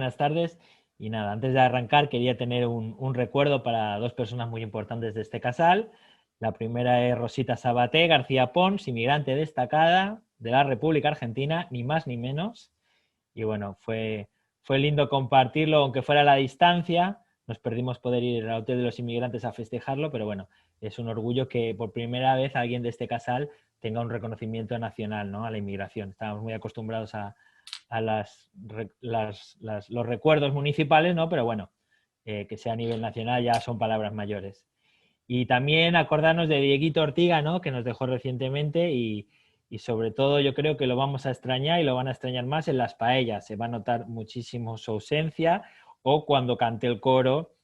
buenas tardes. Y nada, antes de arrancar quería tener un recuerdo para dos personas muy importantes de este casal. La primera es Rosita Sabaté García Pons, inmigrante destacada de la República Argentina, ni más ni menos. Y bueno, fue lindo compartirlo, aunque fuera a la distancia. Nos perdimos poder ir al Hotel de los Inmigrantes a festejarlo, pero bueno, es un orgullo que por primera vez alguien de este casal tenga un reconocimiento nacional, ¿no?, a la inmigración. Estábamos muy acostumbrados a los recuerdos municipales, ¿no? Pero bueno, que sea a nivel nacional ya son palabras mayores. Y también acordarnos de Dieguito Ortiga, ¿no?, que nos dejó recientemente y sobre todo yo creo que lo vamos a extrañar y lo van a extrañar más en las paellas. Se va a notar muchísimo su ausencia o cuando cante el coro,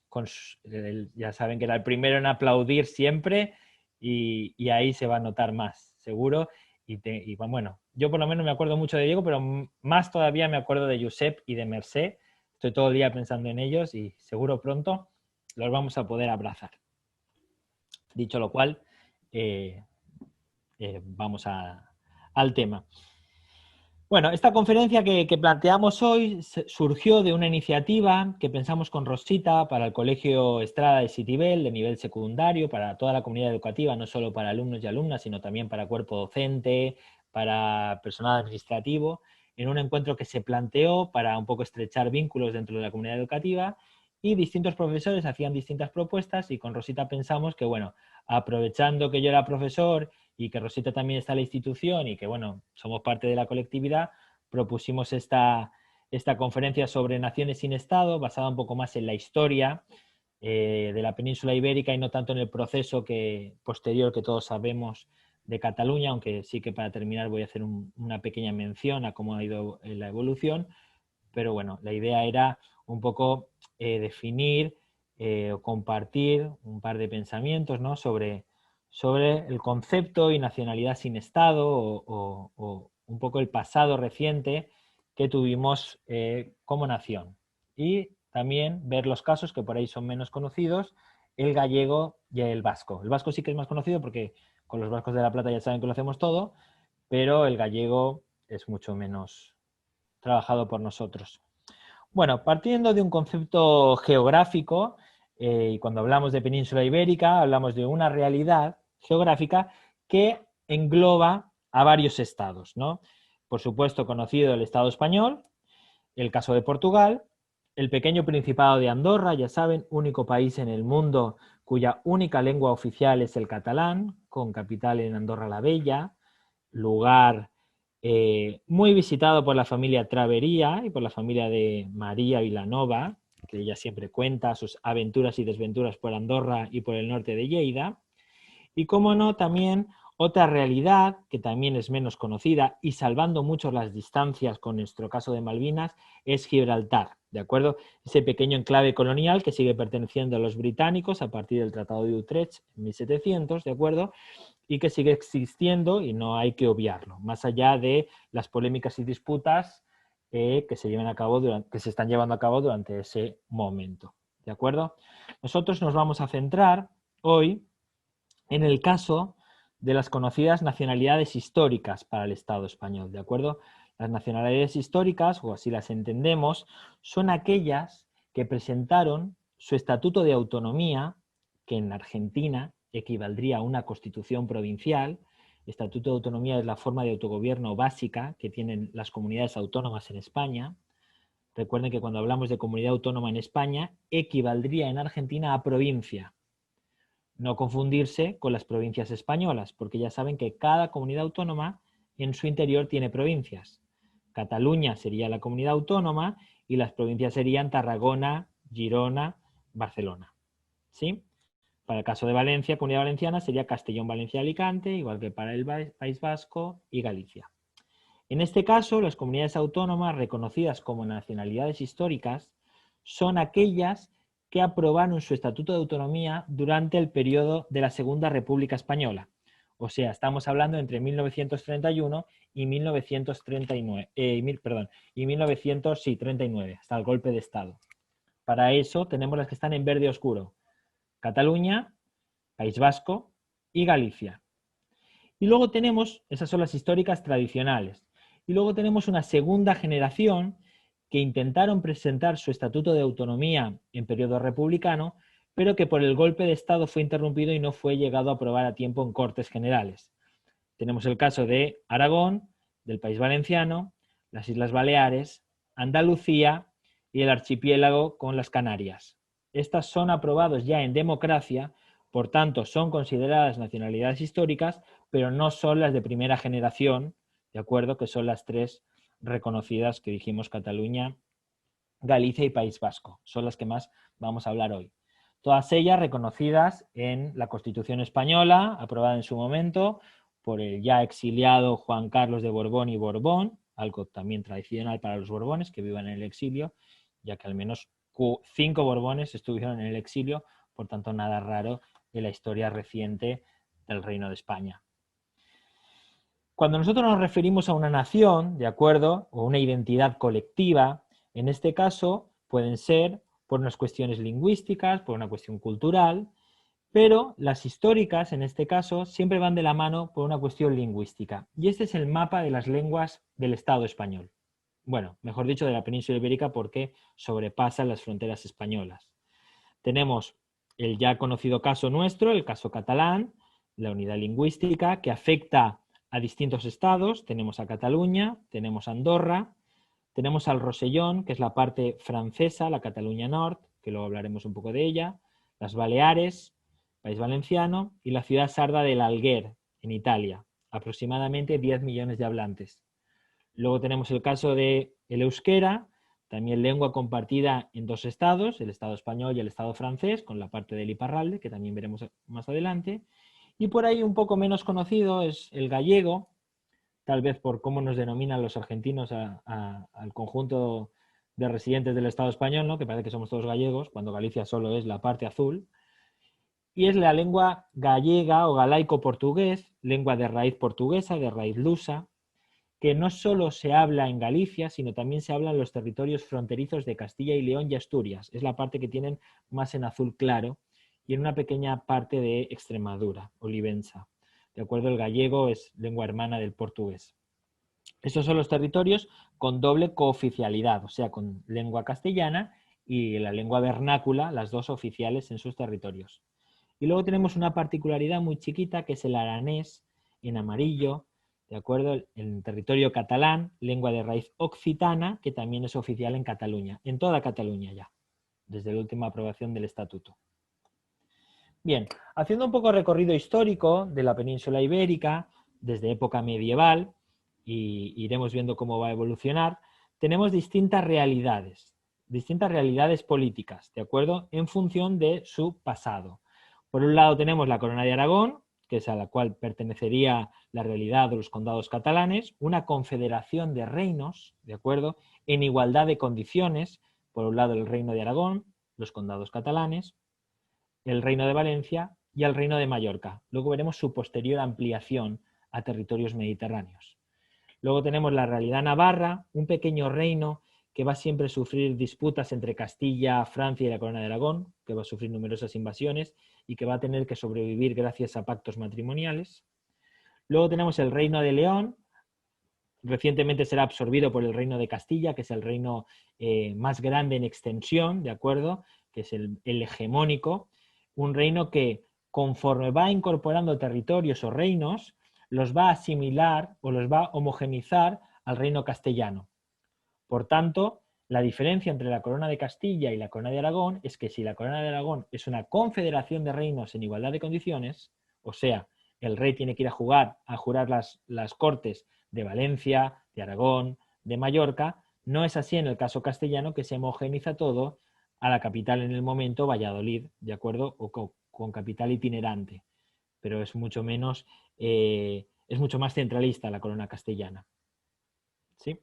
ya saben que era el primero en aplaudir siempre y ahí se va a notar más, seguro. Y bueno, yo por lo menos me acuerdo mucho de Diego, pero más todavía me acuerdo de Josep y de Mercé. Estoy todo el día pensando en ellos y seguro pronto los vamos a poder abrazar. Dicho lo cual, vamos al tema. Bueno, esta conferencia que planteamos hoy surgió de una iniciativa que pensamos con Rosita para el Colegio Estrada de Citibel de nivel secundario, para toda la comunidad educativa, no solo para alumnos y alumnas, sino también para cuerpo docente, para personal administrativo, en un encuentro que se planteó para un poco estrechar vínculos dentro de la comunidad educativa y distintos profesores hacían distintas propuestas y con Rosita pensamos que, bueno, aprovechando que yo era profesor y que Rosita también está en la institución y que, bueno, somos parte de la colectividad, propusimos esta conferencia sobre naciones sin Estado, basada un poco más en la historia de la península ibérica y no tanto en el proceso posterior que todos sabemos de Cataluña, aunque sí que para terminar voy a hacer una pequeña mención a cómo ha ido la evolución, pero bueno, la idea era un poco definir o compartir un par de pensamientos, ¿no?, sobre el concepto y nacionalidad sin Estado o un poco el pasado reciente que tuvimos como nación. Y también ver los casos que por ahí son menos conocidos, el gallego y el vasco. El vasco sí que es más conocido porque con los vascos de La Plata ya saben que lo hacemos todo, pero el gallego es mucho menos trabajado por nosotros. Bueno, partiendo de un concepto geográfico, y cuando hablamos de península ibérica, hablamos de una realidad geográfica que engloba a varios estados, ¿no? Por supuesto, conocido el Estado español, el caso de Portugal, el pequeño Principado de Andorra, ya saben, único país en el mundo cuya única lengua oficial es el catalán, con capital en Andorra la Vella, lugar muy visitado por la familia Travería y por la familia de María Vilanova, que ella siempre cuenta sus aventuras y desventuras por Andorra y por el norte de Lleida. Y cómo no, también otra realidad que también es menos conocida y salvando mucho las distancias con nuestro caso de Malvinas es Gibraltar, ¿de acuerdo? Ese pequeño enclave colonial que sigue perteneciendo a los británicos a partir del Tratado de Utrecht en 1700, ¿de acuerdo? Y que sigue existiendo y no hay que obviarlo, más allá de las polémicas y disputas que se están llevando a cabo durante ese momento, ¿de acuerdo? Nosotros nos vamos a centrar hoy en el caso de las conocidas nacionalidades históricas para el Estado español, ¿de acuerdo? Las nacionalidades históricas, o así las entendemos, son aquellas que presentaron su estatuto de autonomía, que en Argentina equivaldría a una constitución provincial. Estatuto de autonomía es la forma de autogobierno básica que tienen las comunidades autónomas en España. Recuerden que cuando hablamos de comunidad autónoma en España, equivaldría en Argentina a provincia. No confundirse con las provincias españolas, porque ya saben que cada comunidad autónoma en su interior tiene provincias. Cataluña sería la comunidad autónoma y las provincias serían Tarragona, Girona, Barcelona. ¿Sí? Para el caso de Valencia, Comunidad Valenciana, sería Castellón, Valencia, Alicante, igual que para el País Vasco y Galicia. En este caso, las comunidades autónomas reconocidas como nacionalidades históricas son aquellas que aprobaron su Estatuto de Autonomía durante el periodo de la Segunda República Española. O sea, estamos hablando entre 1931 y 1939, y 1939, hasta el golpe de Estado. Para eso tenemos las que están en verde oscuro: Cataluña, País Vasco y Galicia. Y luego tenemos, esas son las históricas tradicionales, y luego tenemos una segunda generación que intentaron presentar su estatuto de autonomía en periodo republicano, pero que por el golpe de Estado fue interrumpido y no fue llegado a aprobar a tiempo en Cortes Generales. Tenemos el caso de Aragón, del País Valenciano, las Islas Baleares, Andalucía y el archipiélago con las Canarias. Estas son aprobados ya en democracia, por tanto son consideradas nacionalidades históricas, pero no son las de primera generación, ¿de acuerdo? Que son las tres reconocidas que dijimos: Cataluña, Galicia y País Vasco. Son las que más vamos a hablar hoy. Todas ellas reconocidas en la Constitución española, aprobada en su momento por el ya exiliado Juan Carlos de Borbón y Borbón, algo también tradicional para los Borbones que vivan en el exilio, ya que al menos 5 Borbones estuvieron en el exilio, por tanto nada raro en la historia reciente del Reino de España. Cuando nosotros nos referimos a una nación, ¿de acuerdo?, o una identidad colectiva, en este caso pueden ser por unas cuestiones lingüísticas, por una cuestión cultural, pero las históricas, en este caso, siempre van de la mano por una cuestión lingüística. Y este es el mapa de las lenguas del Estado español. Bueno, mejor dicho, de la península ibérica, porque sobrepasan las fronteras españolas. Tenemos el ya conocido caso nuestro, el caso catalán, la unidad lingüística, que afecta a distintos estados. Tenemos a Cataluña, tenemos a Andorra, tenemos al Rosellón, que es la parte francesa, la Cataluña Nord, que luego hablaremos un poco de ella, las Baleares, País Valenciano, y la ciudad sarda del Alguer, en Italia, aproximadamente 10 millones de hablantes. Luego tenemos el caso de el euskera, también lengua compartida en 2 estados, el Estado español y el Estado francés, con la parte del Iparralde, que también veremos más adelante. Y por ahí un poco menos conocido es el gallego, tal vez por cómo nos denominan los argentinos al conjunto de residentes del Estado español, ¿no?, que parece que somos todos gallegos, cuando Galicia solo es la parte azul. Y es la lengua gallega o galaico-portugués, lengua de raíz portuguesa, de raíz lusa, que no solo se habla en Galicia, sino también se habla en los territorios fronterizos de Castilla y León y Asturias. Es la parte que tienen más en azul claro, y en una pequeña parte de Extremadura, olivensa. De acuerdo, el gallego es lengua hermana del portugués. Estos son los territorios con doble cooficialidad, o sea, con lengua castellana y la lengua vernácula, las dos oficiales en sus territorios. Y luego tenemos una particularidad muy chiquita, que es el aranés en amarillo, ¿de acuerdo? En territorio catalán, lengua de raíz occitana, que también es oficial en Cataluña, en toda Cataluña ya, desde la última aprobación del estatuto. Bien, haciendo un poco recorrido histórico de la península ibérica, desde época medieval, y iremos viendo cómo va a evolucionar, tenemos distintas realidades políticas, ¿de acuerdo?, en función de su pasado. Por un lado tenemos la Corona de Aragón, que es a la cual pertenecería la realidad de los condados catalanes, una confederación de reinos, ¿de acuerdo?, en igualdad de condiciones. Por un lado el Reino de Aragón, los condados catalanes, el Reino de Valencia y el Reino de Mallorca. Luego veremos su posterior ampliación a territorios mediterráneos. Luego tenemos la realidad navarra, un pequeño reino que va siempre a sufrir disputas entre Castilla, Francia y la Corona de Aragón, que va a sufrir numerosas invasiones y que va a tener que sobrevivir gracias a pactos matrimoniales. Luego tenemos el Reino de León, recientemente será absorbido por el Reino de Castilla, que es el reino más grande en extensión, ¿de acuerdo?, que es el hegemónico, un reino que, conforme va incorporando territorios o reinos, los va a asimilar o los va a homogenizar al reino castellano. Por tanto, la diferencia entre la Corona de Castilla y la Corona de Aragón es que si la Corona de Aragón es una confederación de reinos en igualdad de condiciones, o sea, el rey tiene que ir a jurar las cortes de Valencia, de Aragón, de Mallorca, no es así en el caso castellano, que se homogeniza todo a la capital en el momento, Valladolid, ¿de acuerdo?, o con capital itinerante, pero es mucho más centralista la corona castellana. ¿Sí?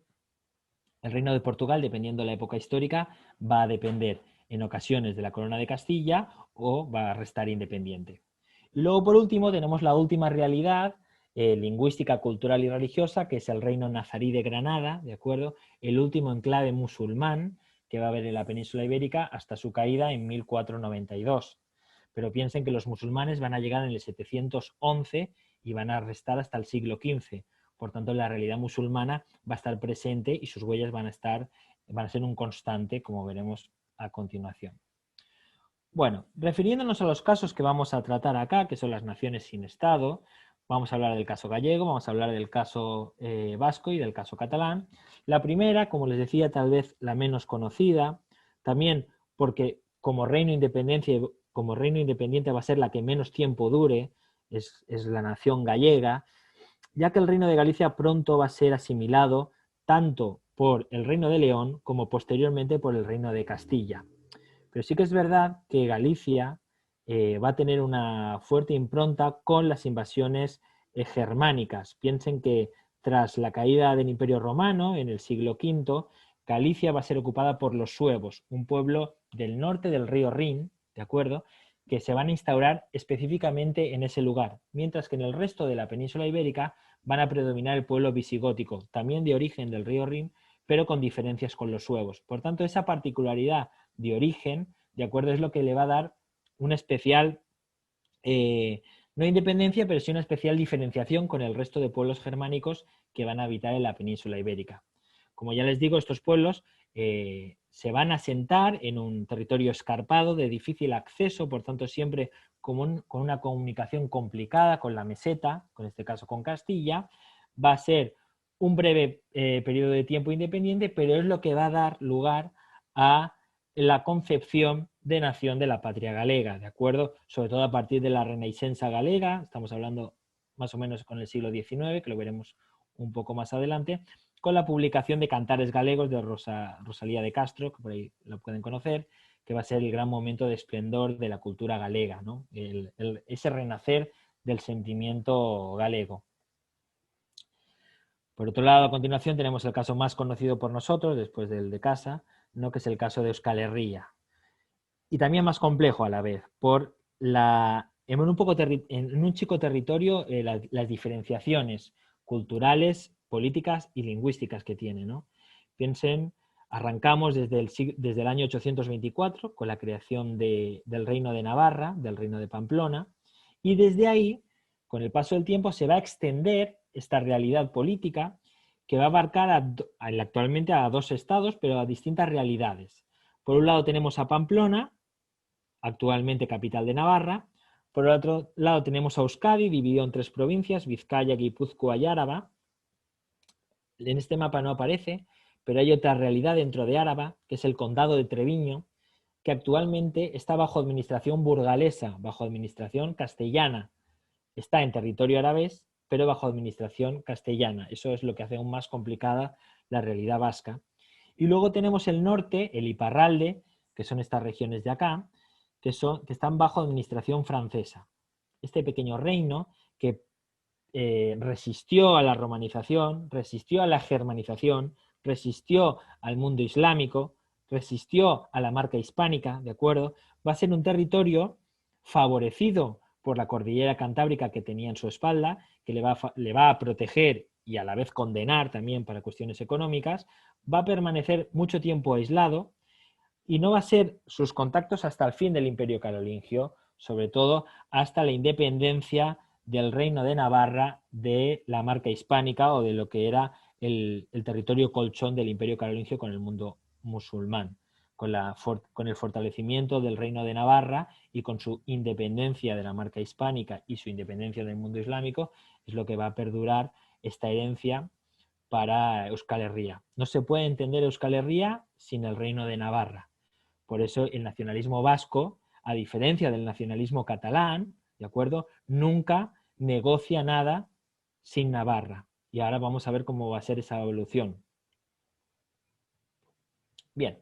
El Reino de Portugal, dependiendo de la época histórica, va a depender en ocasiones de la corona de Castilla o va a restar independiente. Y luego, por último, tenemos la última realidad lingüística, cultural y religiosa, que es el Reino Nazarí de Granada, ¿de acuerdo?, el último enclave musulmán que va a haber en la península ibérica hasta su caída en 1492. Pero piensen que los musulmanes van a llegar en el 711 y van a restar hasta el siglo XV. Por tanto, la realidad musulmana va a estar presente y sus huellas van a estar van a ser un constante, como veremos a continuación. Bueno, refiriéndonos a los casos que vamos a tratar acá, que son las naciones sin Estado, vamos a hablar del caso gallego, vamos a hablar del caso vasco y del caso catalán. La primera, como les decía, tal vez la menos conocida, también porque como reino independiente va a ser la que menos tiempo dure, es la nación gallega, ya que el reino de Galicia pronto va a ser asimilado tanto por el reino de León como posteriormente por el reino de Castilla. Pero sí que es verdad que Galicia va a tener una fuerte impronta con las invasiones germánicas. Piensen que tras la caída del Imperio Romano en el siglo V, Galicia va a ser ocupada por los suevos, un pueblo del norte del río Rin, ¿de acuerdo?, que se van a instaurar específicamente en ese lugar, mientras que en el resto de la península ibérica van a predominar el pueblo visigótico, también de origen del río Rin, pero con diferencias con los suevos. Por tanto, esa particularidad de origen, de acuerdo, es lo que le va a dar una especial, no independencia, pero sí una especial diferenciación con el resto de pueblos germánicos que van a habitar en la península ibérica. Como ya les digo, estos pueblos se van a asentar en un territorio escarpado de difícil acceso, por tanto siempre con una comunicación complicada con la meseta, con este caso con Castilla. Va a ser un breve periodo de tiempo independiente, pero es lo que va a dar lugar a la concepción de nación de la patria galega, ¿de acuerdo? Sobre todo a partir de la Renaixença galega, estamos hablando más o menos con el siglo XIX, que lo veremos un poco más adelante, con la publicación de Cantares Galegos de Rosalía de Castro, que por ahí lo pueden conocer, que va a ser el gran momento de esplendor de la cultura galega, ¿no? Ese renacer del sentimiento galego. Por otro lado, a continuación tenemos el caso más conocido por nosotros, después del de Casa, ¿no?, que es el caso de Euskal Herria. Y también más complejo a la vez, por en un chico territorio las diferenciaciones culturales, políticas y lingüísticas que tiene, ¿no? Piensen, arrancamos desde el año 824 con la creación del reino de Navarra, del reino de Pamplona, y desde ahí, con el paso del tiempo, se va a extender esta realidad política que va a abarcar actualmente a 2 estados, pero a distintas realidades. Por un lado tenemos a Pamplona, actualmente capital de Navarra. Por el otro lado tenemos a Euskadi, dividido en 3 provincias, Vizcaya, Guipúzcoa y Áraba. En este mapa no aparece, pero hay otra realidad dentro de Áraba, que es el condado de Treviño, que actualmente está bajo administración burgalesa, bajo administración castellana. Está en territorio arabés, pero bajo administración castellana. Eso es lo que hace aún más complicada la realidad vasca. Y luego tenemos el norte, el Iparralde, que son estas regiones de acá, que están bajo administración francesa. Este pequeño reino que resistió a la romanización, resistió a la germanización, resistió al mundo islámico, resistió a la marca hispánica, ¿de acuerdo? Va a ser un territorio favorecido por la cordillera cantábrica que tenía en su espalda, que le va a proteger y a la vez condenar también para cuestiones económicas, va a permanecer mucho tiempo aislado y no va a ser sus contactos hasta el fin del Imperio Carolingio, sobre todo hasta la independencia del Reino de Navarra de la marca hispánica o de lo que era el territorio colchón del Imperio Carolingio con el mundo musulmán, con el fortalecimiento del Reino de Navarra y con su independencia de la marca hispánica y su independencia del mundo islámico, es lo que va a perdurar esta herencia para Euskal Herria. No se puede entender Euskal Herria sin el Reino de Navarra. Por eso el nacionalismo vasco, a diferencia del nacionalismo catalán, ¿de acuerdo?, nunca negocia nada sin Navarra. Y ahora vamos a ver cómo va a ser esa evolución. Bien,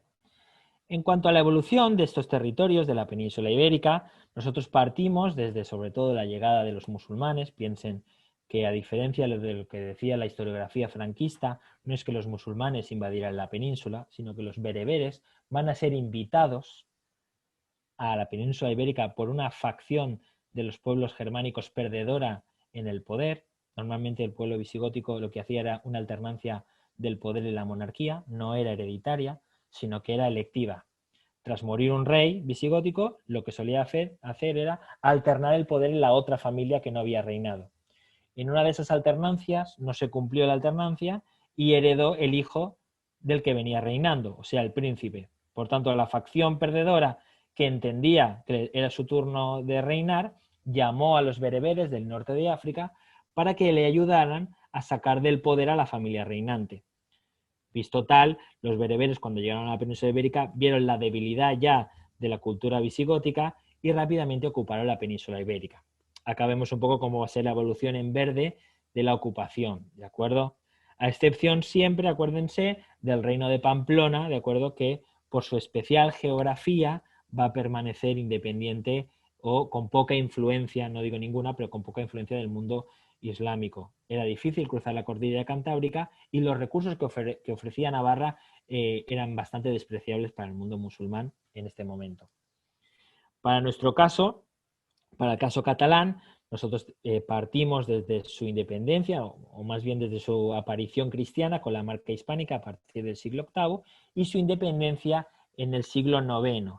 en cuanto a la evolución de estos territorios de la península ibérica, nosotros partimos desde sobre todo la llegada de los musulmanes. Piensen que a diferencia de lo que decía la historiografía franquista, no es que los musulmanes invadieran la península, sino que los bereberes van a ser invitados a la península ibérica por una facción de los pueblos germánicos perdedora en el poder. Normalmente el pueblo visigótico lo que hacía era una alternancia del poder en la monarquía, no era hereditaria, sino que era electiva. Tras morir un rey visigótico, lo que solía hacer era alternar el poder en la otra familia que no había reinado. En una de esas alternancias no se cumplió la alternancia y heredó el hijo del que venía reinando, o sea, el príncipe. Por tanto, la facción perdedora, que entendía que era su turno de reinar, llamó a los bereberes del norte de África para que le ayudaran a sacar del poder a la familia reinante. Visto tal, los bereberes, cuando llegaron a la península ibérica, vieron la debilidad ya de la cultura visigótica y rápidamente ocuparon la península ibérica. Acá vemos un poco cómo va a ser la evolución en verde de la ocupación, ¿de acuerdo? A excepción siempre, acuérdense, del reino de Pamplona, ¿de acuerdo? Que por su especial geografía va a permanecer independiente o con poca influencia, no digo ninguna, pero con poca influencia del mundo islámico. Era difícil cruzar la cordillera cantábrica y los recursos que ofrecía Navarra eran bastante despreciables para el mundo musulmán en este momento. Para nuestro caso, para el caso catalán, nosotros partimos desde su independencia, o más bien desde su aparición cristiana con la marca hispánica a partir del siglo VIII, y su independencia en el siglo IX.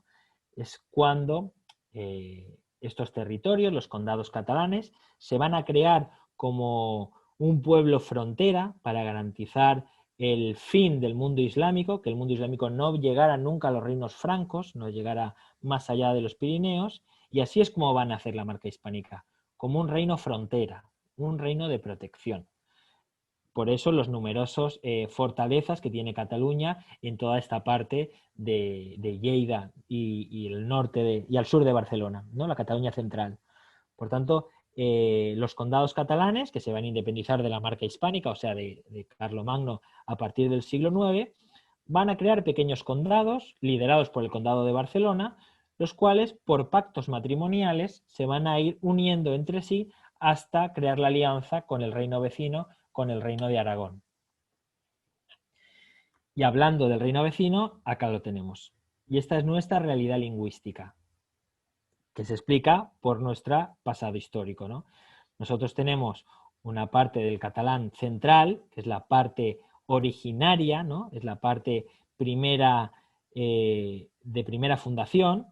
Es cuando estos territorios, los condados catalanes, se van a crear como un pueblo frontera para garantizar el fin del mundo islámico, que el mundo islámico no llegara nunca a los reinos francos, no llegara más allá de los Pirineos, y así es como van a hacer la marca hispánica, como un reino frontera, un reino de protección. Por eso los numerosos fortalezas que tiene Cataluña en toda esta parte de Lleida y el norte y al sur de Barcelona, ¿no? La Cataluña central. Por tanto, los condados catalanes, que se van a independizar de la marca hispánica, o sea, de Carlomagno a partir del siglo IX, van a crear pequeños condados liderados por el condado de Barcelona, los cuales, por pactos matrimoniales, se van a ir uniendo entre sí hasta crear la alianza con el reino vecino, con el reino de Aragón. Y hablando del reino vecino, acá lo tenemos. Y esta es nuestra realidad lingüística, que se explica por nuestro pasado histórico, ¿no? Nosotros tenemos una parte del catalán central, que es la parte originaria, ¿no? Es la parte primera de primera fundación,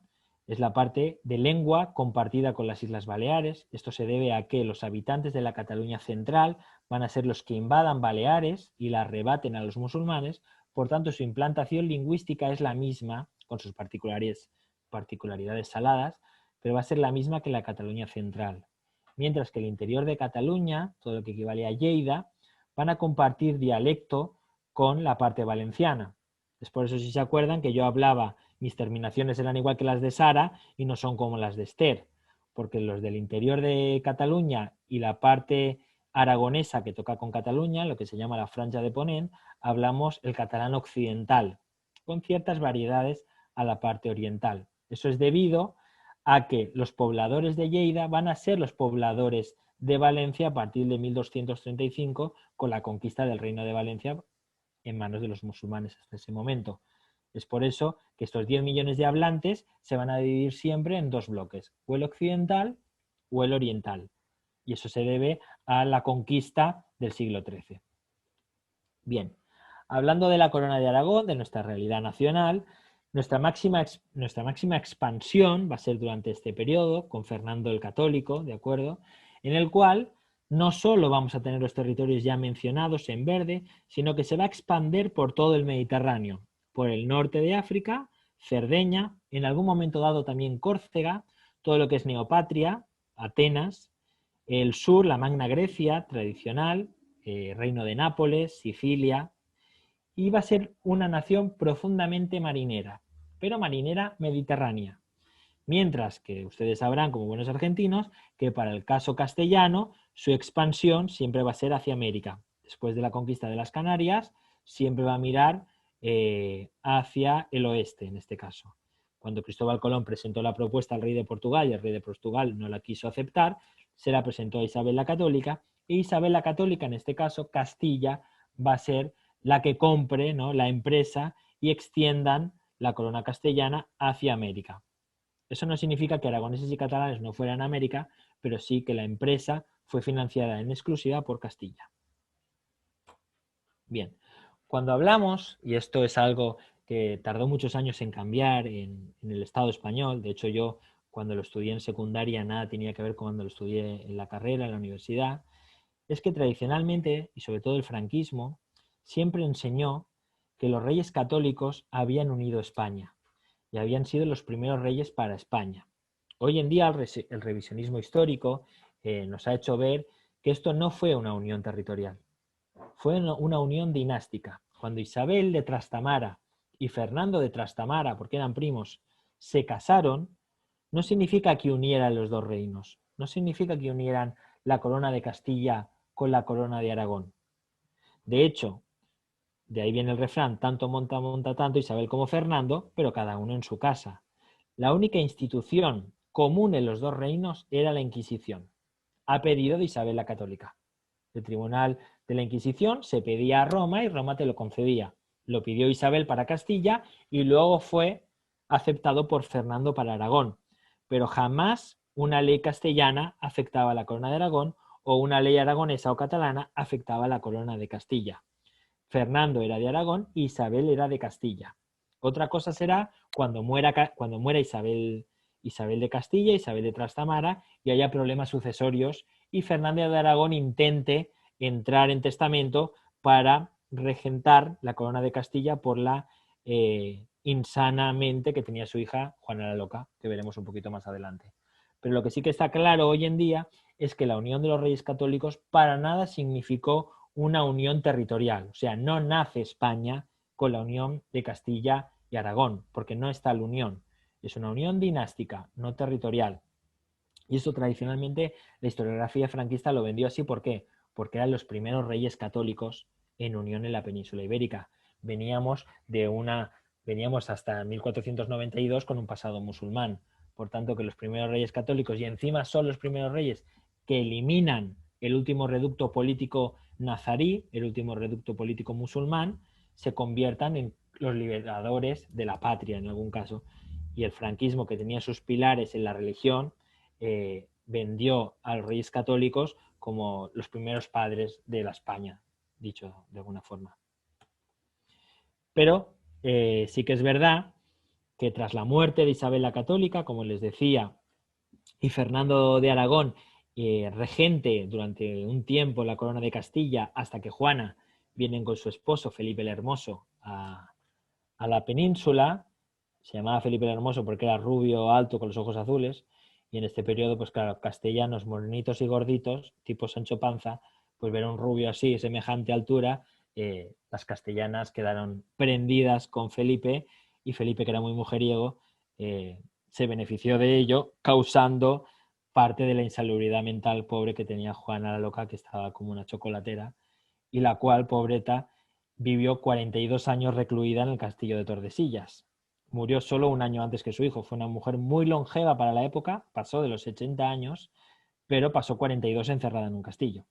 es la parte de lengua compartida con las Islas Baleares. Esto se debe a que los habitantes de la Cataluña central van a ser los que invadan Baleares y la arrebaten a los musulmanes. Por tanto, su implantación lingüística es la misma, con sus particularidades saladas, pero va a ser la misma que la Cataluña central. Mientras que el interior de Cataluña, todo lo que equivale a Lleida, van a compartir dialecto con la parte valenciana. Es por eso, si se acuerdan, que yo hablaba, mis terminaciones eran igual que las de Sara y no son como las de Esther, porque los del interior de Cataluña y la parte aragonesa que toca con Cataluña, lo que se llama la Franja de Ponent, hablamos el catalán occidental, con ciertas variedades a la parte oriental. Eso es debido a que los pobladores de Lleida van a ser los pobladores de Valencia a partir de 1235 con la conquista del Reino de Valencia en manos de los musulmanes hasta ese momento. Es por eso que estos 10 millones de hablantes se van a dividir siempre en dos bloques, o el occidental o el oriental. Y eso se debe a la conquista del siglo XIII. Bien, hablando de la Corona de Aragón, de nuestra realidad nacional, nuestra máxima expansión va a ser durante este periodo, con Fernando el Católico, ¿de acuerdo? En el cual no solo vamos a tener los territorios ya mencionados en verde, sino que se va a expandir por todo el Mediterráneo, por el norte de África, Cerdeña, en algún momento dado también Córcega, todo lo que es Neopatria, Atenas, el sur, la Magna Grecia tradicional, Reino de Nápoles, Sicilia, y va a ser una nación profundamente marinera, pero marinera mediterránea. Mientras que ustedes sabrán, como buenos argentinos, que para el caso castellano, su expansión siempre va a ser hacia América. Después de la conquista de las Canarias, siempre va a mirar hacia el oeste, en este caso. Cuando Cristóbal Colón presentó la propuesta al rey de Portugal y el rey de Portugal no la quiso aceptar, se la presentó a Isabel la Católica, e Isabel la Católica, en este caso Castilla, va a ser la que compre, ¿no?, la empresa y extiendan la corona castellana hacia América. Eso no significa que aragoneses y catalanes no fueran a América, pero sí que la empresa fue financiada en exclusiva por Castilla. Bien, cuando hablamos, y esto es algo que tardó muchos años en cambiar en el Estado español, de hecho yo cuando lo estudié en secundaria nada tenía que ver con cuando lo estudié en la carrera, en la universidad, es que tradicionalmente, y sobre todo el franquismo, siempre enseñó que los reyes católicos habían unido España y habían sido los primeros reyes para España. Hoy en día el revisionismo histórico nos ha hecho ver que esto no fue una unión territorial, fue una unión dinástica. Cuando Isabel de Trastamara y Fernando de Trastamara, porque eran primos, se casaron, no significa que unieran los dos reinos, no significa que unieran la corona de Castilla con la corona de Aragón. De hecho, de ahí viene el refrán, tanto monta, monta tanto Isabel como Fernando, pero cada uno en su casa. La única institución común en los dos reinos era la Inquisición, a pedido de Isabel la Católica. El tribunal de la Inquisición se pedía a Roma y Roma te lo concedía. Lo pidió Isabel para Castilla y luego fue aceptado por Fernando para Aragón. Pero jamás una ley castellana afectaba a la corona de Aragón o una ley aragonesa o catalana afectaba a la corona de Castilla. Fernando era de Aragón y Isabel era de Castilla. Otra cosa será cuando muera Isabel de Castilla, Isabel de Trastamara, y haya problemas sucesorios y Fernando de Aragón intente entrar en testamento para regentar la corona de Castilla por la insanamente que tenía su hija Juana la Loca, que veremos un poquito más adelante. Pero lo que sí que está claro hoy en día es que la unión de los reyes católicos para nada significó una unión territorial. O sea, no nace España con la unión de Castilla y Aragón, porque no está la unión. Es una unión dinástica, no territorial. Y eso tradicionalmente la historiografía franquista lo vendió así. ¿Por qué? Porque eran los primeros reyes católicos en unión en la península ibérica. Veníamos hasta 1492 con un pasado musulmán. Por tanto, que los primeros reyes católicos, y encima son los primeros reyes que eliminan el último reducto político nazarí, el último reducto político musulmán, se conviertan en los liberadores de la patria en algún caso. Y el franquismo, que tenía sus pilares en la religión, vendió a los reyes católicos como los primeros padres de la España, dicho de alguna forma. Pero sí que es verdad que tras la muerte de Isabel la Católica, como les decía, y Fernando de Aragón, regente durante un tiempo en la corona de Castilla, hasta que Juana viene con su esposo Felipe el Hermoso a la península. Se llamaba Felipe el Hermoso porque era rubio, alto, con los ojos azules, y en este periodo, pues claro, castellanos morenitos y gorditos, tipo Sancho Panza, pues ver un rubio así, semejante altura, las castellanas quedaron prendidas con Felipe, y Felipe, que era muy mujeriego, se benefició de ello, causando parte de la insalubridad mental pobre que tenía Juana la Loca, que estaba como una chocolatera, y la cual, pobreta, vivió 42 años recluida en el castillo de Tordesillas. Murió solo un año antes que su hijo. Fue una mujer muy longeva para la época, pasó de los 80 años, pero pasó 42 encerrada en un castillo.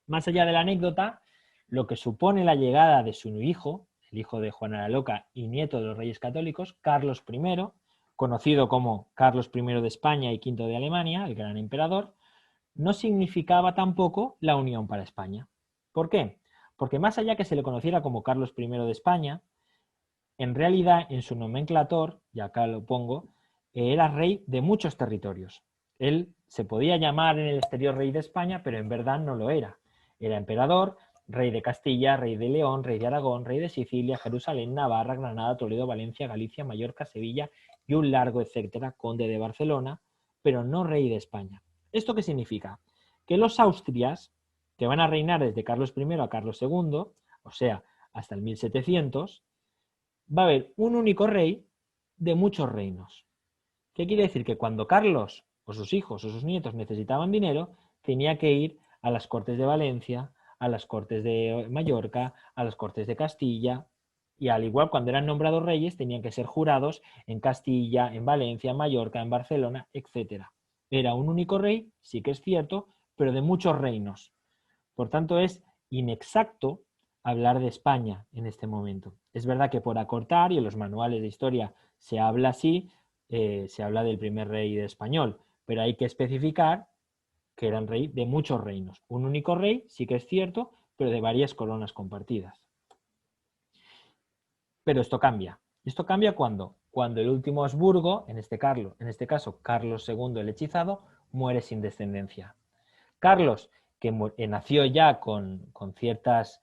Más allá de la anécdota, lo que supone la llegada de su hijo, el hijo de Juana la Loca y nieto de los reyes católicos, Carlos I, conocido como Carlos I de España y V de Alemania, el gran emperador, no significaba tampoco la unión para España. ¿Por qué? Porque más allá que se le conociera como Carlos I de España, en realidad en su nomenclator, y acá lo pongo, era rey de muchos territorios. Él se podía llamar en el exterior rey de España, pero en verdad no lo era. Era emperador, rey de Castilla, rey de León, rey de Aragón, rey de Sicilia, Jerusalén, Navarra, Granada, Toledo, Valencia, Galicia, Mallorca, Sevilla y un largo etcétera, conde de Barcelona, pero no rey de España. ¿Esto qué significa? Que los Austrias, que van a reinar desde Carlos I a Carlos II, o sea, hasta el 1700, va a haber un único rey de muchos reinos. ¿Qué quiere decir? Que cuando Carlos o sus hijos o sus nietos necesitaban dinero, tenía que ir a las Cortes de Valencia, a las Cortes de Mallorca, a las Cortes de Castilla, y al igual cuando eran nombrados reyes, tenían que ser jurados en Castilla, en Valencia, en Mallorca, en Barcelona, etc. Era un único rey, sí que es cierto, pero de muchos reinos. Por tanto, es inexacto hablar de España en este momento. Es verdad que por acortar, y en los manuales de historia se habla así, se habla del primer rey de español, pero hay que especificar que eran rey de muchos reinos. Un único rey, sí que es cierto, pero de varias coronas compartidas. Pero esto cambia. ¿Esto cambia cuándo? Cuando el último Habsburgo, en este caso Carlos II el hechizado, muere sin descendencia. Carlos, que nació ya con ciertas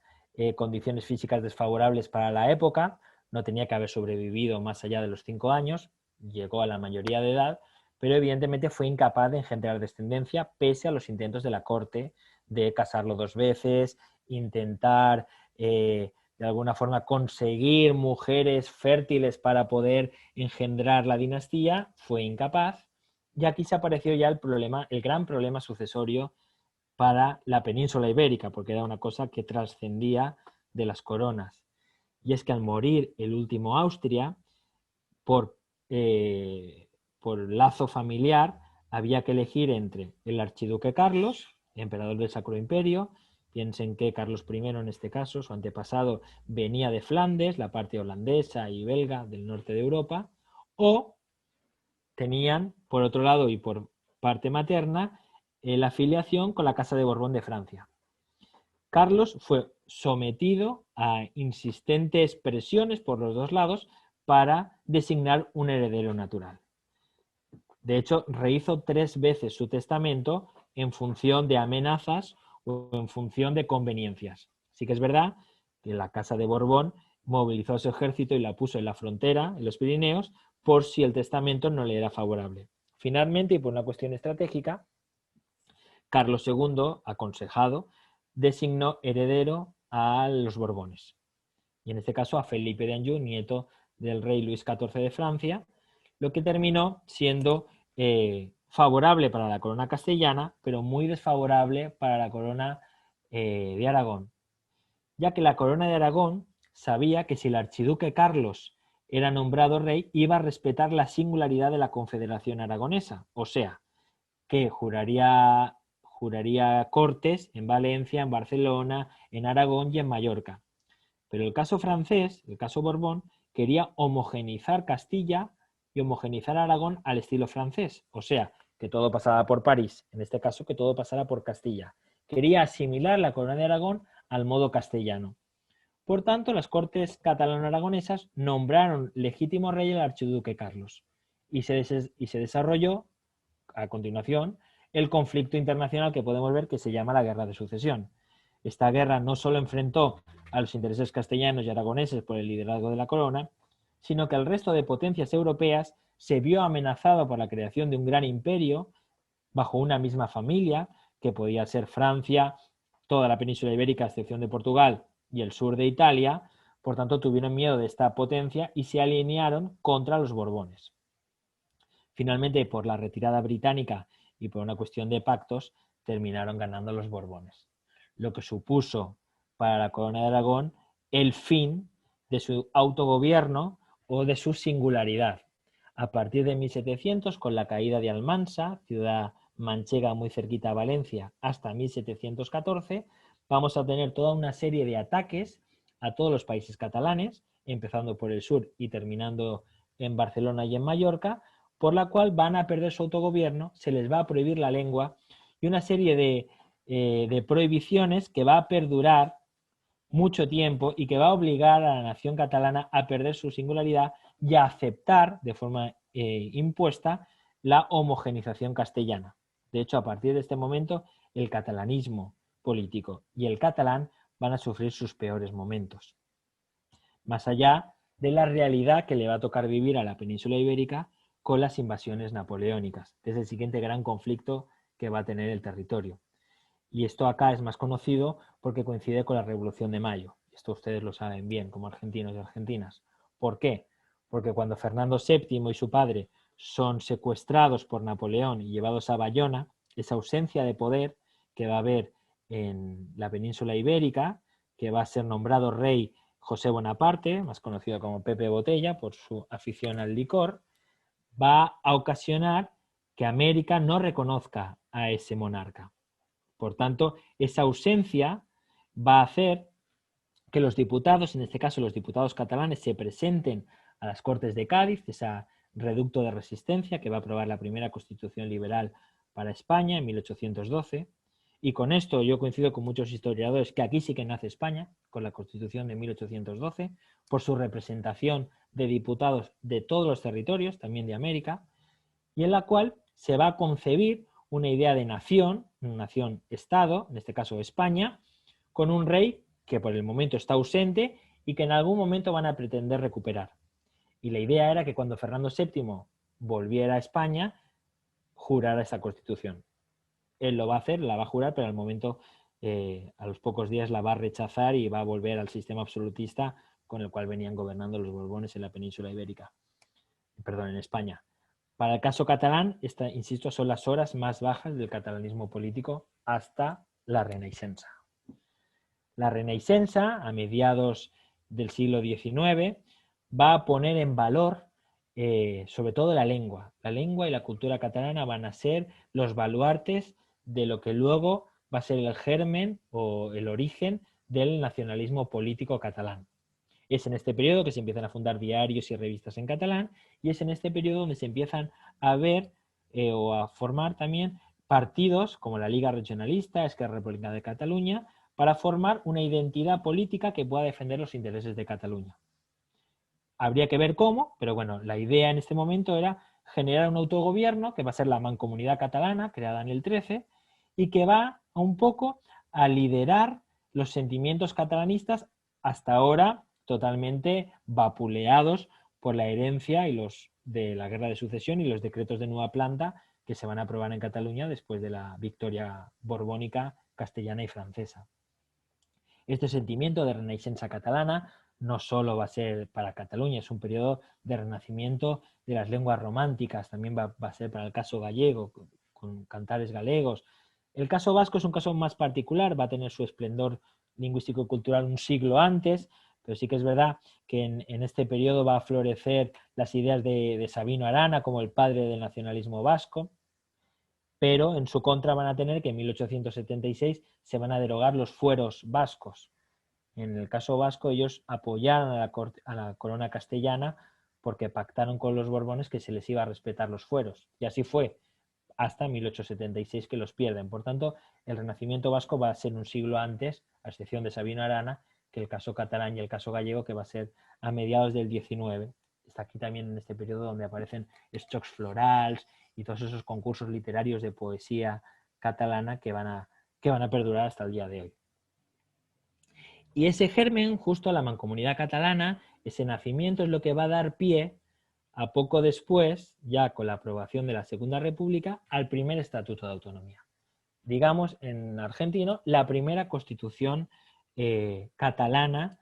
condiciones físicas desfavorables para la época, no tenía que haber sobrevivido más allá de los 5 años, llegó a la mayoría de edad, pero evidentemente fue incapaz de engendrar descendencia pese a los intentos de la corte de casarlo 2 veces, intentar de alguna forma conseguir mujeres fértiles para poder engendrar la dinastía, fue incapaz. Y aquí se apareció ya el gran problema sucesorio para la península ibérica, porque era una cosa que trascendía de las coronas. Y es que al morir el último Austria, por, por lazo familiar, había que elegir entre el archiduque Carlos, emperador del Sacro Imperio. Piensen que Carlos I, en este caso, su antepasado, venía de Flandes, la parte holandesa y belga del norte de Europa, o tenían, por otro lado y por parte materna, la afiliación con la Casa de Borbón de Francia. Carlos fue sometido a insistentes presiones por los dos lados para designar un heredero natural. De hecho, rehizo 3 veces su testamento en función de amenazas o en función de conveniencias. Sí que es verdad que la Casa de Borbón movilizó a su ejército y la puso en la frontera, en los Pirineos, por si el testamento no le era favorable. Finalmente, y por una cuestión estratégica, Carlos II, aconsejado, designó heredero a los Borbones. Y en este caso a Felipe de Anjou, nieto del rey Luis XIV de Francia, lo que terminó siendo favorable para la corona castellana, pero muy desfavorable para la corona de Aragón, ya que la corona de Aragón sabía que si el archiduque Carlos era nombrado rey, iba a respetar la singularidad de la Confederación Aragonesa, o sea, que juraría cortes en Valencia, en Barcelona, en Aragón y en Mallorca. Pero el caso francés, el caso Borbón, quería homogeneizar Castilla y homogeneizar Aragón al estilo francés, o sea, que todo pasara por París, en este caso que todo pasara por Castilla. Quería asimilar la corona de Aragón al modo castellano. Por tanto, las cortes catalano-aragonesas nombraron legítimo rey al archiduque Carlos y se desarrolló a continuación el conflicto internacional que podemos ver que se llama la Guerra de Sucesión. Esta guerra no solo enfrentó a los intereses castellanos y aragoneses por el liderazgo de la corona, sino que el resto de potencias europeas se vio amenazado por la creación de un gran imperio bajo una misma familia, que podía ser Francia, toda la península ibérica a excepción de Portugal y el sur de Italia. Por tanto, tuvieron miedo de esta potencia y se alinearon contra los Borbones. Finalmente, por la retirada británica y por una cuestión de pactos, terminaron ganando los Borbones, lo que supuso para la corona de Aragón el fin de su autogobierno o de su singularidad. A partir de 1700, con la caída de Almansa, ciudad manchega muy cerquita a Valencia, hasta 1714, vamos a tener toda una serie de ataques a todos los países catalanes, empezando por el sur y terminando en Barcelona y en Mallorca, por la cual van a perder su autogobierno, se les va a prohibir la lengua y una serie de prohibiciones que va a perdurar mucho tiempo y que va a obligar a la nación catalana a perder su singularidad y a aceptar de forma impuesta la homogenización castellana. De hecho, a partir de este momento, el catalanismo político y el catalán van a sufrir sus peores momentos. Más allá de la realidad que le va a tocar vivir a la península ibérica con las invasiones napoleónicas, que es el siguiente gran conflicto que va a tener el territorio. Y esto acá es más conocido porque coincide con la Revolución de Mayo. Esto ustedes lo saben bien como argentinos y argentinas. ¿Por qué? Porque cuando Fernando VII y su padre son secuestrados por Napoleón y llevados a Bayona, esa ausencia de poder que va a haber en la península ibérica, que va a ser nombrado rey José Bonaparte, más conocido como Pepe Botella por su afición al licor, va a ocasionar que América no reconozca a ese monarca. Por tanto, esa ausencia va a hacer que los diputados, en este caso los diputados catalanes, se presenten a las Cortes de Cádiz, ese reducto de resistencia que va a aprobar la primera Constitución liberal para España en 1812. Y con esto yo coincido con muchos historiadores que aquí sí que nace España, con la Constitución de 1812, por su representación de diputados de todos los territorios, también de América, y en la cual se va a concebir una idea de nación, una nación-estado, en este caso España, con un rey que por el momento está ausente y que en algún momento van a pretender recuperar. Y la idea era que cuando Fernando VII volviera a España, jurara esa constitución. Él lo va a hacer, la va a jurar, pero al momento, a los pocos días, la va a rechazar y va a volver al sistema absolutista con el cual venían gobernando los Borbones en la península ibérica, perdón, en España. Para el caso catalán, insisto, son las horas más bajas del catalanismo político hasta la Renaixença. La Renaixença, a mediados del siglo XIX, va a poner en valor sobre todo la lengua. La lengua y la cultura catalana van a ser los baluartes de lo que luego va a ser el germen o el origen del nacionalismo político catalán. Es en este periodo que se empiezan a fundar diarios y revistas en catalán y es en este periodo donde se empiezan a ver o a formar también partidos como la Liga Regionalista, Esquerra Republicana de Cataluña, para formar una identidad política que pueda defender los intereses de Cataluña. Habría que ver cómo, pero bueno, la idea en este momento era generar un autogobierno que va a ser la Mancomunidad Catalana, creada en el 13, y que va un poco a liderar los sentimientos catalanistas hasta ahora totalmente vapuleados por la herencia y los de la Guerra de Sucesión y los decretos de nueva planta que se van a aprobar en Cataluña después de la victoria borbónica castellana y francesa. Este sentimiento de Renaixença catalana no solo va a ser para Cataluña, es un periodo de renacimiento de las lenguas románticas, también va a ser para el caso gallego, con cantares galegos. El caso vasco es un caso más particular, va a tener su esplendor lingüístico y cultural un siglo antes, pero sí que es verdad que en este periodo va a florecer las ideas de Sabino Arana como el padre del nacionalismo vasco, pero en su contra van a tener que en 1876 se van a derogar los fueros vascos. En el caso vasco, ellos apoyaron a la corona castellana porque pactaron con los Borbones que se les iba a respetar los fueros. Y así fue hasta 1876 que los pierden. Por tanto, el Renacimiento vasco va a ser un siglo antes, a excepción de Sabino Arana, que el caso catalán y el caso gallego, que va a ser a mediados del 19. Está aquí también en este periodo donde aparecen Estocs Florals y todos esos concursos literarios de poesía catalana que van a perdurar hasta el día de hoy. Y ese germen, justo a la Mancomunidad Catalana, ese nacimiento es lo que va a dar pie a poco después, ya con la aprobación de la Segunda República, al primer Estatuto de Autonomía. Digamos, en argentino, la primera constitución catalana,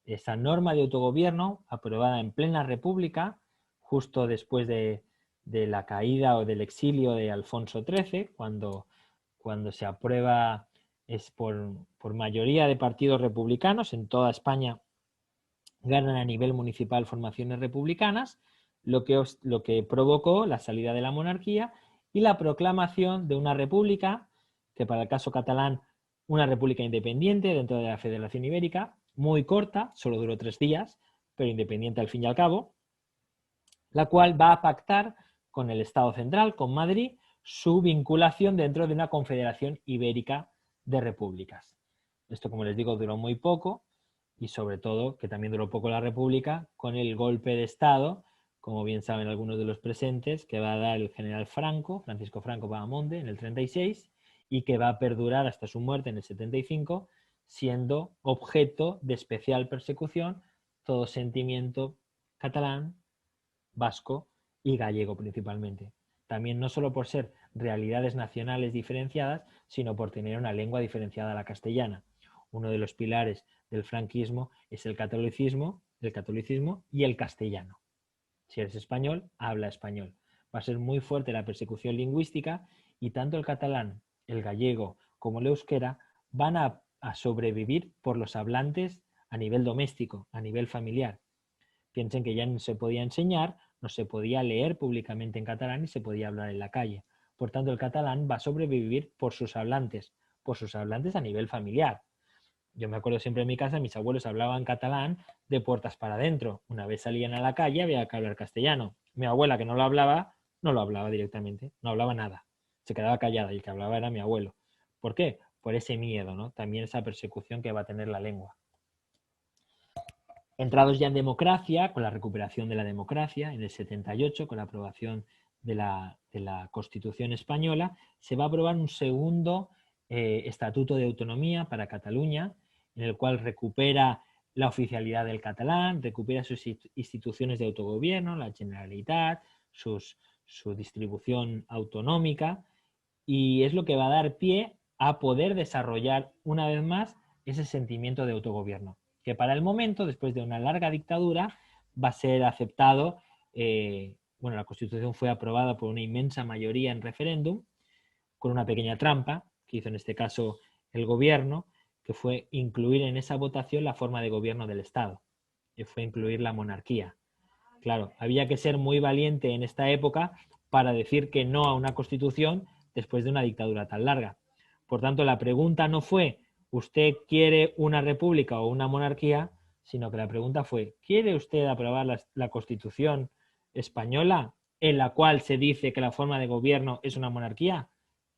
esa norma de autogobierno aprobada en plena República, justo después de la caída o del exilio de Alfonso XIII, cuando se aprueba es por mayoría de partidos republicanos, en toda España ganan a nivel municipal formaciones republicanas, lo que provocó la salida de la monarquía y la proclamación de una república, que para el caso catalán, una república independiente dentro de la Federación Ibérica, muy corta, solo duró 3 días, pero independiente al fin y al cabo, la cual va a pactar con el Estado central, con Madrid, su vinculación dentro de una confederación ibérica de repúblicas. Esto, como les digo, duró muy poco y sobre todo que también duró poco la república con el golpe de Estado, como bien saben algunos de los presentes, que va a dar el general Franco, Francisco Franco Bahamonde, en el 36 y que va a perdurar hasta su muerte en el 75, siendo objeto de especial persecución todo sentimiento catalán, vasco y gallego principalmente. También no solo por ser realidades nacionales diferenciadas, sino por tener una lengua diferenciada a la castellana. Uno de los pilares del franquismo es el catolicismo y el castellano. Si eres español, habla español. Va a ser muy fuerte la persecución lingüística y tanto el catalán, el gallego como el euskera van a sobrevivir por los hablantes a nivel doméstico, a nivel familiar. Piensen que ya no se podía enseñar, no se podía leer públicamente en catalán y se podía hablar en la calle. Por tanto, el catalán va a sobrevivir por sus hablantes a nivel familiar. Yo me acuerdo siempre en mi casa, mis abuelos hablaban catalán de puertas para adentro. Una vez salían a la calle había que hablar castellano. Mi abuela, que no lo hablaba directamente, no hablaba nada. Se quedaba callada y el que hablaba era mi abuelo. ¿Por qué? Por ese miedo, ¿no? También esa persecución que va a tener la lengua. Entrados ya en democracia, con la recuperación de la democracia, en el 78, con la aprobación de la Constitución española, se va a aprobar un segundo Estatuto de Autonomía para Cataluña, en el cual recupera la oficialidad del catalán, recupera sus instituciones de autogobierno, la Generalitat, su distribución autonómica, y es lo que va a dar pie a poder desarrollar una vez más ese sentimiento de autogobierno, que para el momento, después de una larga dictadura, va a ser aceptado. Bueno, la Constitución fue aprobada por una inmensa mayoría en referéndum, con una pequeña trampa que hizo en este caso el gobierno, que fue incluir en esa votación la forma de gobierno del Estado, que fue incluir la monarquía. Claro, había que ser muy valiente en esta época para decir que no a una constitución después de una dictadura tan larga. Por tanto, la pregunta no fue, ¿usted quiere una república o una monarquía? Sino que la pregunta fue, ¿quiere usted aprobar la Constitución española en la cual se dice que la forma de gobierno es una monarquía?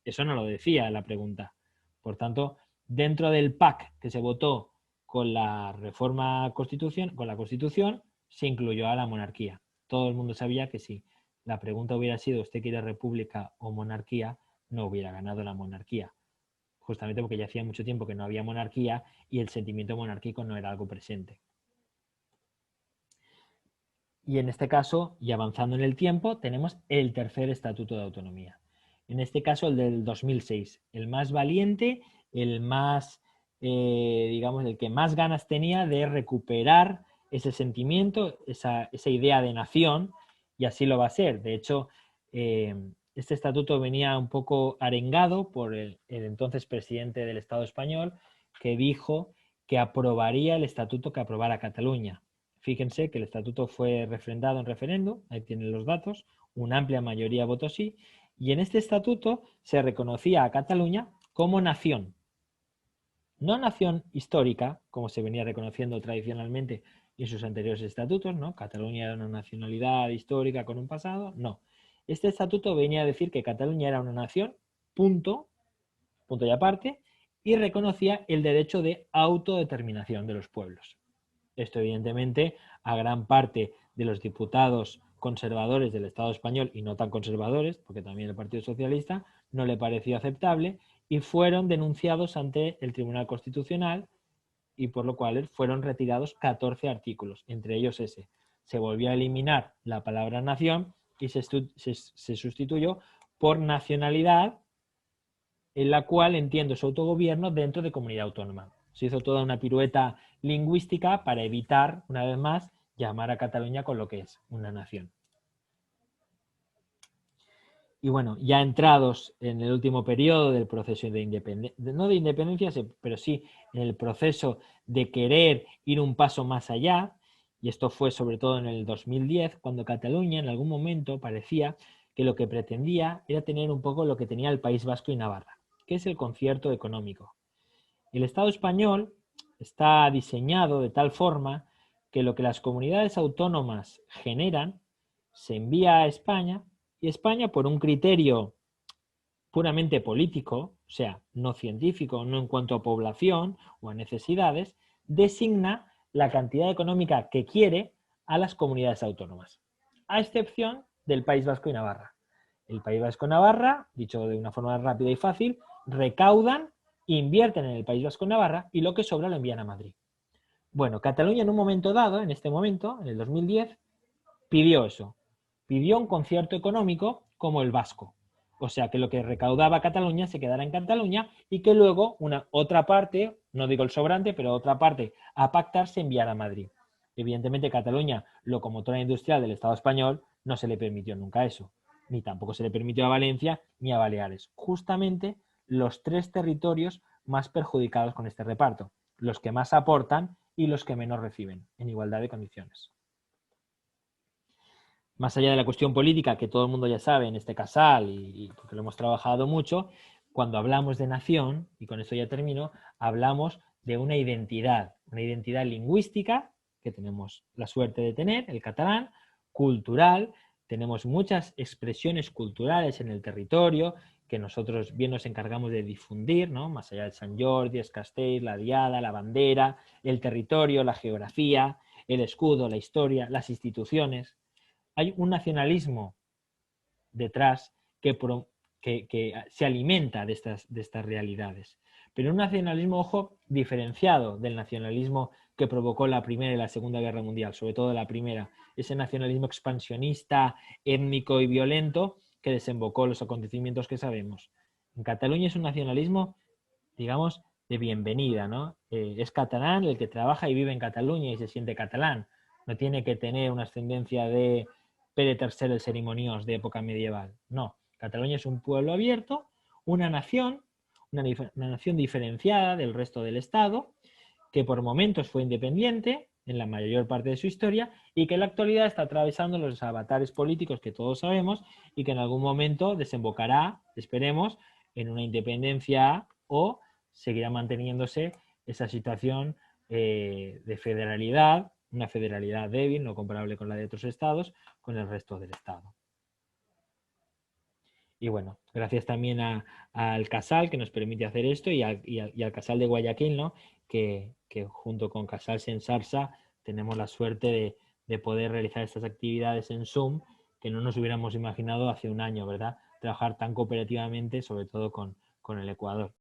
Eso no lo decía la pregunta. Por tanto, dentro del PAC que se votó con la reforma constitución, con la Constitución, se incluyó a la monarquía. Todo el mundo sabía que si la pregunta hubiera sido ¿usted quiere república o monarquía? No hubiera ganado la monarquía. Justamente porque ya hacía mucho tiempo que no había monarquía y el sentimiento monárquico no era algo presente. Y en este caso, y avanzando en el tiempo, tenemos el tercer Estatuto de Autonomía. En este caso, el del 2006, el más valiente, el más, digamos, el que más ganas tenía de recuperar ese sentimiento, esa idea de nación, y así lo va a ser. De hecho, este estatuto venía un poco arengado por el entonces presidente del Estado español, que dijo que aprobaría el estatuto que aprobara Cataluña. Fíjense que el estatuto fue refrendado en referéndum, ahí tienen los datos, una amplia mayoría votó sí, y en este estatuto se reconocía a Cataluña como nación. No nación histórica, como se venía reconociendo tradicionalmente en sus anteriores estatutos, ¿no? Cataluña era una nacionalidad histórica con un pasado, no. Este estatuto venía a decir que Cataluña era una nación, punto, punto y aparte, y reconocía el derecho de autodeterminación de los pueblos. Esto, evidentemente, a gran parte de los diputados conservadores del Estado español y no tan conservadores, porque también el Partido Socialista, no le pareció aceptable y fueron denunciados ante el Tribunal Constitucional y por lo cual fueron retirados 14 artículos, entre ellos ese. Se volvió a eliminar la palabra nación y se sustituyó por nacionalidad, en la cual entiendo su autogobierno dentro de comunidad autónoma. Se hizo toda una pirueta lingüística para evitar, una vez más, llamar a Cataluña con lo que es una nación. Y bueno, ya entrados en el último periodo del proceso de independencia, no de independencia, pero sí en el proceso de querer ir un paso más allá, y esto fue sobre todo en el 2010, cuando Cataluña en algún momento parecía que lo que pretendía era tener un poco lo que tenía el País Vasco y Navarra, que es el concierto económico. El Estado español está diseñado de tal forma que lo que las comunidades autónomas generan se envía a España y España, por un criterio puramente político, o sea, no científico, no en cuanto a población o a necesidades, designa la cantidad económica que quiere a las comunidades autónomas, a excepción del País Vasco y Navarra. El País Vasco y Navarra, dicho de una forma rápida y fácil, recaudan, invierten en el País Vasco y Navarra y lo que sobra lo envían a Madrid. Bueno, Cataluña en un momento dado, en este momento, en el 2010, pidió eso. Pidió un concierto económico como el vasco. O sea, que lo que recaudaba Cataluña se quedara en Cataluña y que luego una otra parte, no digo el sobrante, pero otra parte a pactar se enviara a Madrid. Evidentemente, Cataluña, locomotora industrial del Estado español, no se le permitió nunca eso. Ni tampoco se le permitió a Valencia ni a Baleares. Justamente los tres territorios más perjudicados con este reparto. Los que más aportan y los que menos reciben, en igualdad de condiciones. Más allá de la cuestión política, que todo el mundo ya sabe en este casal y porque lo hemos trabajado mucho, cuando hablamos de nación, y con esto ya termino, hablamos de una identidad lingüística, que tenemos la suerte de tener, el catalán, cultural, tenemos muchas expresiones culturales en el territorio que nosotros bien nos encargamos de difundir, ¿no? Más allá del Sant Jordi, el Castell, la diada, la bandera, el territorio, la geografía, el escudo, la historia, las instituciones. Hay un nacionalismo detrás que se alimenta de estas realidades. pero un nacionalismo, ojo, diferenciado del nacionalismo que provocó la Primera y la Segunda Guerra Mundial, sobre todo la primera, ese nacionalismo expansionista, étnico y violento que desembocó los acontecimientos que sabemos. En Cataluña es un nacionalismo, digamos, de bienvenida, ¿no? Es catalán el que trabaja y vive en Cataluña y se siente catalán. No tiene que tener una ascendencia de Pere III el Cerimoniós de época medieval. No, Cataluña es un pueblo abierto, una nación, una nación diferenciada del resto del Estado, que por momentos fue independiente en la mayor parte de su historia y que en la actualidad está atravesando los avatares políticos que todos sabemos y que en algún momento desembocará, esperemos, en una independencia o seguirá manteniéndose esa situación de federalidad, una federalidad débil, no comparable con la de otros estados, con el resto del estado. Y bueno, gracias también al Casal que nos permite hacer esto y al Casal de Guayaquil, ¿no? Que junto con Casal Sensarsa tenemos la suerte de poder realizar estas actividades en Zoom que no nos hubiéramos imaginado hace un año, ¿verdad? Trabajar tan cooperativamente, sobre todo con el Ecuador.